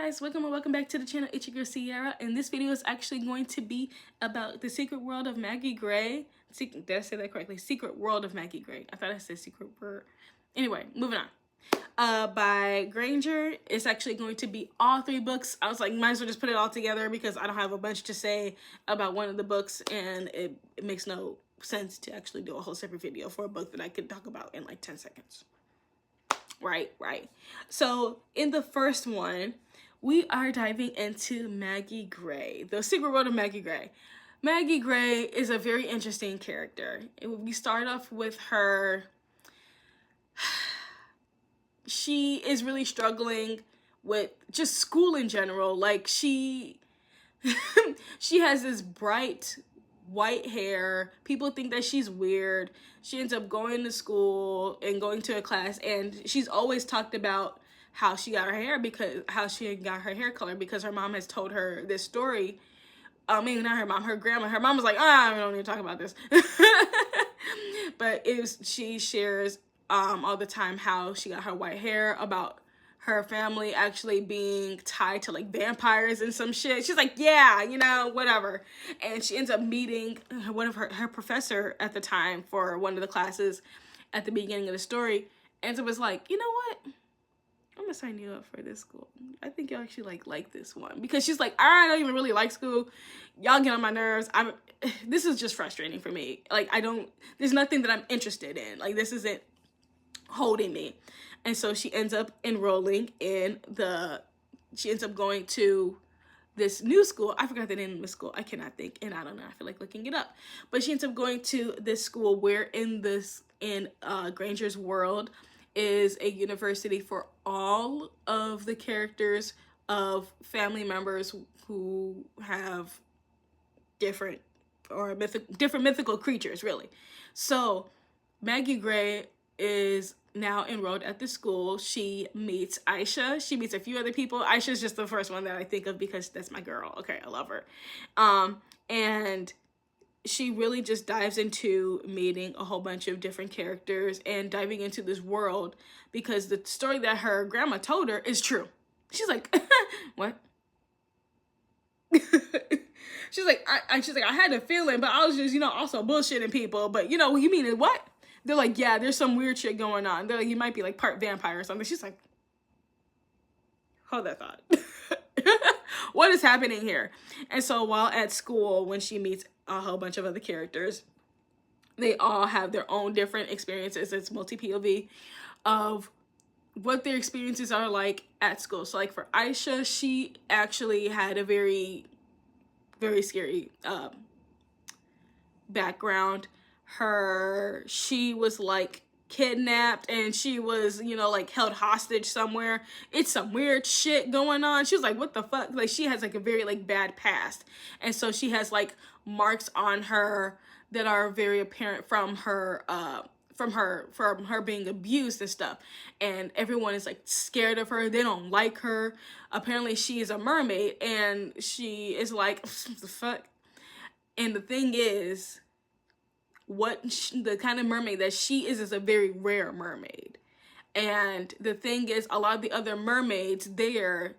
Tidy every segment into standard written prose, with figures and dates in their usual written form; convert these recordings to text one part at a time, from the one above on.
guys, welcome back to the channel. It's your girl Sierra, and this video is actually going to be about the secret world of Maggie Gray. Did I say that correctly? Secret world of Maggie Gray. I thought I said secret word. Anyway, moving on. By Granger. It's actually going to be all 3 books. I was like, might as well just put it all together because I don't have a bunch to say about one of the books, and it makes no sense to actually do a whole separate video for a book that I could talk about in like 10 seconds. Right. So in the first one, we are diving into Maggie Gray, the secret world of Maggie Gray. Maggie Gray is a very interesting character. We start off with her. She is really struggling with just school in general. Like she has this bright white hair. People think that she's weird. She ends up going to school and going to a class, and she's always talked about how she got her hair color because her mom has told her this story. Maybe not her mom, her grandma. Her mom was like, I don't need to talk about this. But she shares all the time how she got her white hair, about her family actually being tied to like vampires and some shit. She's like, yeah, whatever. And she ends up meeting one of her professor at the time for one of the classes at the beginning of the story. And so was like, you know what? I'm gonna sign you up for this school. I think you'll actually like this one. Because she's like, I don't even really like school. Y'all get on my nerves. This is just frustrating for me. Like, there's nothing that I'm interested in. Like, this isn't holding me. And so she ends up enrolling in she ends up going to this new school. I forgot the name of the school. I cannot think, and I don't know. I feel like looking it up. But she ends up going to this school where in Granger's world is a university for all of the characters of family members who have different mythical creatures, really. So Maggie Gray is now enrolled at the school. She meets Aisha. She meets a few other people. Aisha's just the first one that I think of because that's my girl. Okay, I love her. And she really just dives into meeting a whole bunch of different characters and diving into this world because the story that her grandma told her is true. She's like, what? She's like, I had a feeling, but I was just, also bullshitting people. But, you mean what? They're like, yeah, there's some weird shit going on. They're like, you might be like part vampire or something. She's like, hold that thought. What is happening here? And so while at school, when she meets a whole bunch of other characters, they all have their own different experiences. It's multi-POV of what their experiences are like at school. So like for Aisha, she actually had a very, very scary background. She was like kidnapped and she was, like held hostage somewhere. It's some weird shit going on. She was like, what the fuck? Like she has like a very like bad past. And so she has like marks on her that are very apparent from her being abused and stuff. And everyone is like scared of her. They don't like her. Apparently she is a mermaid and she is like, what the fuck? And the thing is, the kind of mermaid that she is a very rare mermaid. And the thing is, a lot of the other mermaids there,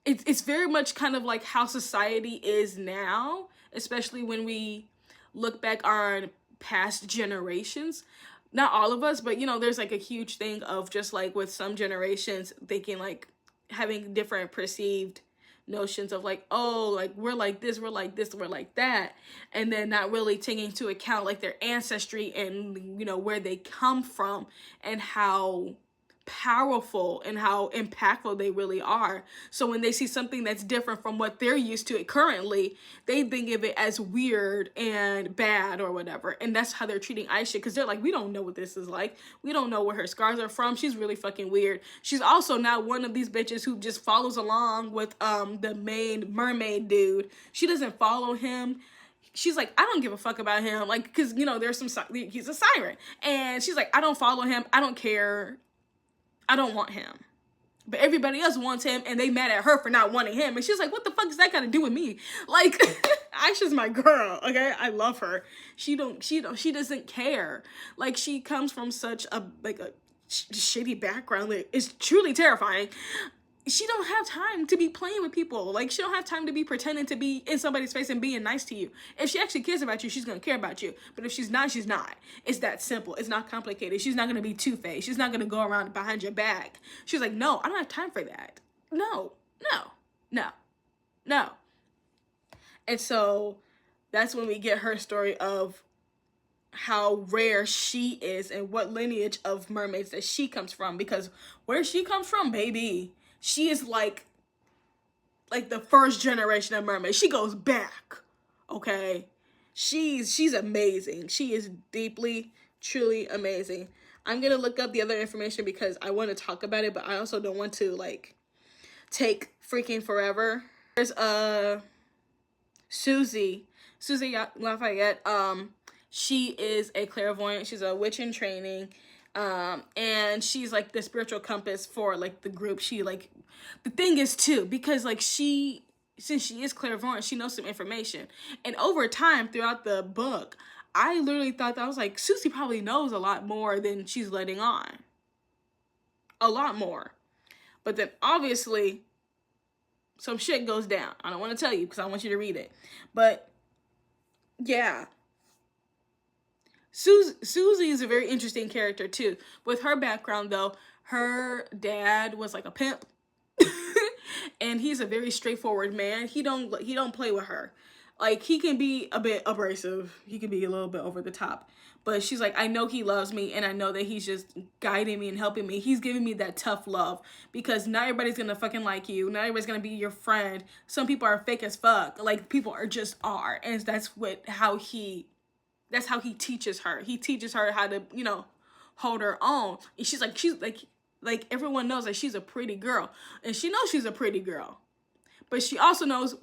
it's very much kind of like how society is now, especially when we look back on past generations. Not all of us, but there's like a huge thing of just like with some generations thinking like having different perceived notions of like, oh, like we're like this, we're like this, we're like that, and then not really taking into account like their ancestry and where they come from and how powerful and how impactful they really are. So when they see something that's different from what they're used to currently, they think of it as weird and bad or whatever. And that's how they're treating Aisha, because they're like, we don't know what this is like. We don't know where her scars are from. She's really fucking weird. She's also not one of these bitches who just follows along with the main mermaid dude. She doesn't follow him. She's like, I don't give a fuck about him. Like, because, there's he's a siren. And she's like, I don't follow him. I don't care. I don't want him. But everybody else wants him and they mad at her for not wanting him. And she's like, what the fuck does that got to do with me? Like, Aisha's my girl, okay? I love her. She doesn't care. Like, she comes from such a shitty background that is truly terrifying. she don't have time to be playing with people. Like, she don't have time to be pretending to be in somebody's face and being nice to you. If she actually cares about you, she's gonna care about you. But if she's not, she's not. It's that simple. It's not complicated. She's not gonna be two-faced. She's not gonna go around behind your back. She's like, no, I don't have time for that. No, no, no, no. And so that's when we get her story of how rare she is and what lineage of mermaids that she comes from. Because where she comes from, baby, she is like the first generation of mermaids. She goes back, okay? She's amazing. She is deeply, truly amazing. I'm gonna look up the other information because I want to talk about it, but I also don't want to like take freaking forever. There's Susie Lafayette. She is a clairvoyant. She's a witch in training. And she's like the spiritual compass for like the group. She like, the thing is too, because like since she is clairvoyant, she knows some information. And over time throughout the book, I literally thought that I was like, Susie probably knows a lot more than she's letting on. A lot more. But then obviously some shit goes down. I don't want to tell you because I want you to read it. But yeah. Susie is a very interesting character too. With her background though, her dad was like a pimp. And he's a very straightforward man. He don't play with her. Like, he can be a bit abrasive. He can be a little bit over the top. But she's like, I know he loves me, and I know that he's just guiding me and helping me. He's giving me that tough love, because not everybody's gonna fucking like you. Not everybody's gonna be your friend. Some people are fake as fuck. Like, people are. And that's how he teaches her. He teaches her how to, hold her own. And she's like everyone knows that she's a pretty girl. And she knows she's a pretty girl. But she also knows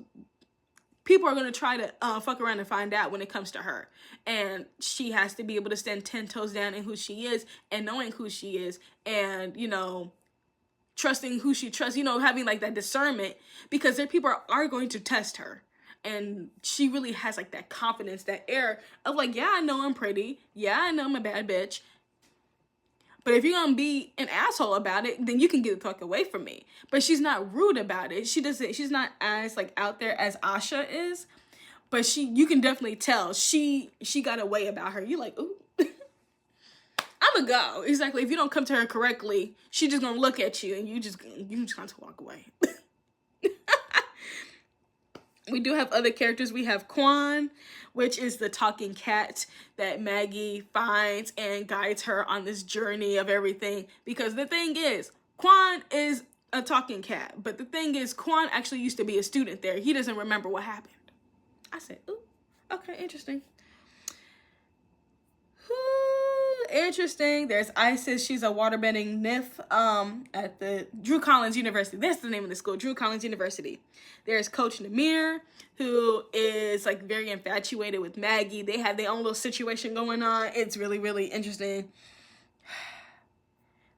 people are going to try to fuck around and find out when it comes to her. And she has to be able to stand 10 toes down in who she is, and knowing who she is, and, trusting who she trusts, having like that discernment, because there people are going to test her. And she really has like that confidence, that air of like, yeah, I know I'm pretty. Yeah, I know I'm a bad bitch. But if you're going to be an asshole about it, then you can get the fuck away from me. But she's not rude about it. She's not as like out there as Asha is. But you can definitely tell she got a way about her. You're like, ooh, I'm a go. Exactly. If you don't come to her correctly, she's just going to look at you and you just going to walk away. We do have other characters. We have Quan, which is the talking cat that Maggie finds and guides her on this journey of everything. Because the thing is, Quan is a talking cat. But the thing is, Quan actually used to be a student there. He doesn't remember what happened. I said, ooh, okay, interesting. Interesting. There's Isis. She's a waterbending nymph at the Drew Collins University. That's the name of the school, Drew Collins University. There's Coach Namir, who is like very infatuated with Maggie. They have their own little situation going on. It's really, really interesting.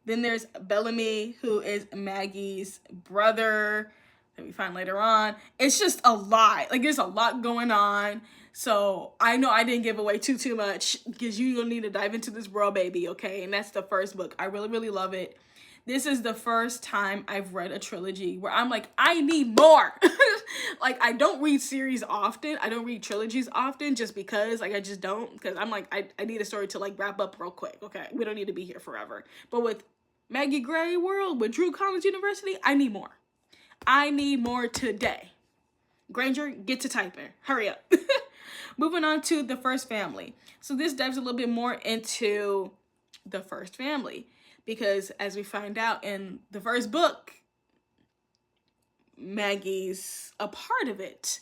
Then there's Bellamy, who is Maggie's brother, that we find later on. It's just a lot. Like, there's a lot going on. So I know I didn't give away too much, because you're going to need to dive into this world, baby, okay? And that's the first book. I really, really love it. This is the first time I've read a trilogy where I'm like, I need more. Like, I don't read series often. I don't read trilogies often, just because, like, I just don't. Because I'm like, I need a story to, like, wrap up real quick, okay? We don't need to be here forever. But with Maggie Gray World, with Drew Collins University, I need more. I need more today. Granger, get to typing. Hurry up. Moving on to the first family. So this dives a little bit more into the first family, because as we find out in the first book, Maggie's a part of it.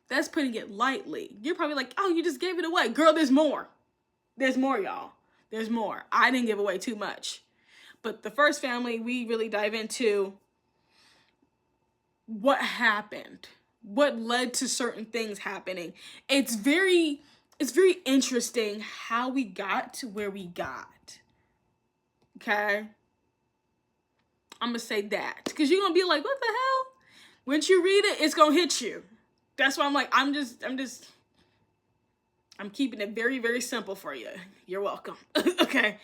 That's putting it lightly. You're probably like, oh, you just gave it away. Girl, there's more. There's more, y'all. There's more. I didn't give away too much. But the first family, we really dive into what happened. What led to certain things happening. It's very interesting how we got to where we got. Okay? I'm gonna say that. Because you're gonna be like, what the hell? Once you read it, it's gonna hit you. That's why I'm like, I'm just I'm keeping it very, very simple for you. You're welcome. Okay.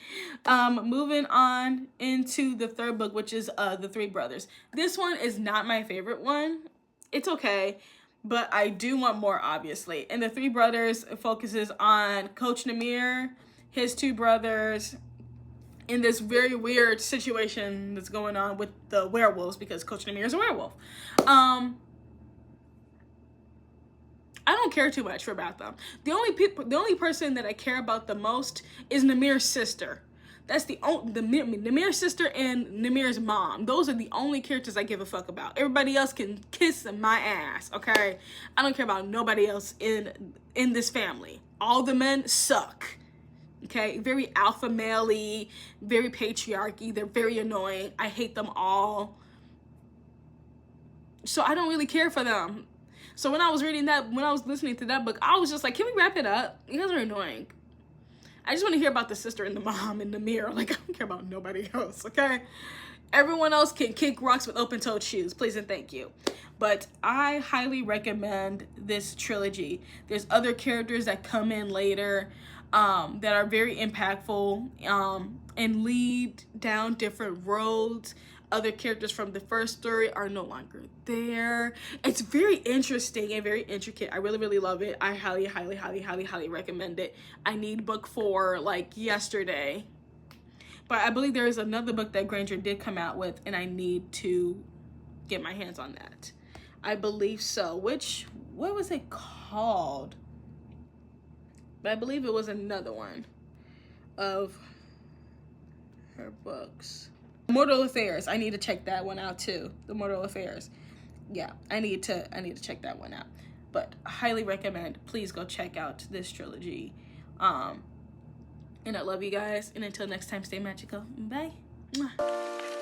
Moving on into the third book, which is The Three Brothers. This one is not my favorite one. It's okay, but I do want more, obviously. And The Three Brothers focuses on Coach Namir, his two brothers, in this very weird situation that's going on with the werewolves, because Coach Namir is a werewolf. I don't care too much about them. The only person that I care about the most is Namir's sister. That's Namir's sister and Namir's mom. Those are the only characters I give a fuck about. Everybody else can kiss my ass, okay? I don't care about nobody else in this family. All the men suck. Okay, very alpha male-y, very patriarchy. They're very annoying. I hate them all. So I don't really care for them. So when I was listening to that book, I was just like, can we wrap it up? You guys are annoying. I just want to hear about the sister and the mom and the mirror. Like, I don't care about nobody else, okay? Everyone else can kick rocks with open-toed shoes. Please and thank you. But I highly recommend this trilogy. There's other characters that come in later that are very impactful and lead down different roads. Other characters from the first story are no longer there. It's very interesting and very intricate. I really, really love it. I highly, highly, highly, highly, highly recommend it. I need book 4 like yesterday. But I believe there is another book that Granger did come out with, and I need to get my hands on that. I believe so. What was it called? But I believe it was another one of her books. Mortal Affairs. I need to check that one out too. The Mortal Affairs. Yeah, I need to check that one out. But I highly recommend. Please go check out this trilogy. And I love you guys. And until next time, stay magical. Bye. Mwah.